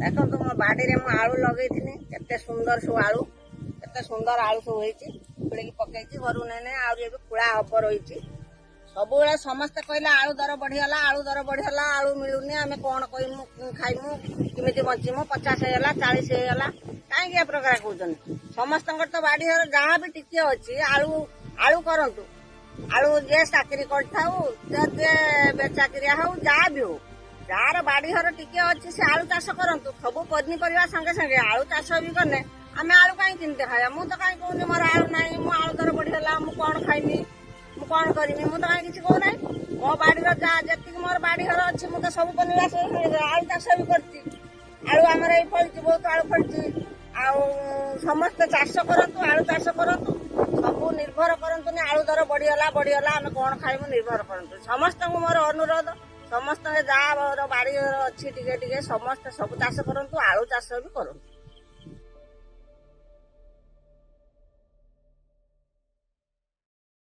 ଦେଖନ୍ତୁ ମୋ ବାଡ଼ିରେ ମୁଁ ଆଳୁ ଲଗେଇଥିଲି କେତେ ସୁନ୍ଦର ସବୁ ଆଳୁ କେତେ ସୁନ୍ଦର ଆଳୁ ସବୁ ହେଇଛି ଖୋଳିକି ପକେଇଛି ଘରୁ ନେଇ ଆହୁରି ଏବେ ଖୋଳା ହବ ରହିଛି। ସବୁବେଳେ ସମସ୍ତେ କହିଲେ ଆଳୁ ଦର ବଢିଗଲା ଆଳୁ ମିଳୁନି ଆମେ କଣ କହିମୁ ଖାଇମୁ କେମିତି ବଞ୍ଚିମୁ 50 ହେଇଗଲା 40 ହେଇଗଲା କାହିଁକି ଏ ପ୍ରକାର କହୁଛନ୍ତି। ସମସ୍ତଙ୍କର ତ ବାଡ଼ି ଘର ଯାହା ବି ଟିକେ ଅଛି ଆଳୁ କରନ୍ତୁ। ଆଳୁ ଯିଏ ଚାକିରି କରିଥାଉ ଯିଏ ବେଚାକିରିଆ ହଉ ଯାହା ବି ହଉ ଯାହାର ବାଡ଼ି ଘର ଟିକେ ଅଛି ସେ ଆଳୁ ଚାଷ କରନ୍ତୁ। ସବୁ ପନିପରିବା ସାଙ୍ଗେ ସାଙ୍ଗେ ଆଳୁ ଚାଷ ବି କଲେ ଆମେ ଆଳୁ କାହିଁ କିଣିତେ ଖାଇବା। ମୁଁ ତ କାହିଁ କହୁନି ମୋର ଆଳୁ ନାହିଁ ମୁଁ ଆଳୁ ଦର ବଢିଗଲା ମୁଁ କଣ ଖାଇମି ମୁଁ କଣ କରିମି ମୁଁ ତ କାହିଁ କିଛି କହୁନାହିଁ। ମୋ ବାଡ଼ିର ଯାହା ଯେତିକି ମୋର ବାଡ଼ି ଘର ଅଛି ମୁଁ ତ ସବୁ ପନିପରିବା ଆଳୁ ଚାଷ ବି କରିଛି। ଆଳୁ ଆମର ଏଇ ଫଳିଛି ବହୁତ ଆଳୁ ଫଳିଛି। ଆଉ ସମସ୍ତେ ଚାଷ କରନ୍ତୁ ଆଳୁ ଚାଷ କରନ୍ତୁ। ସବୁ ନିର୍ଭର କରନ୍ତୁନି ଆଳୁ ଦର ବଢିଗଲା ଆମେ କଣ ଖାଇମୁ ନିର୍ଭର କରନ୍ତୁ। ସମସ୍ତଙ୍କୁ ମୋର ଅନୁରୋଧ ସମସ୍ତେ ଯାହା ବାଡ଼ି ଘର ଅଛି ଟିକେ ଟିକେ ସମସ୍ତେ ସବୁ ଚାଷ କରନ୍ତୁ ଆଳୁ ଚାଷ ବି କରନ୍ତୁ।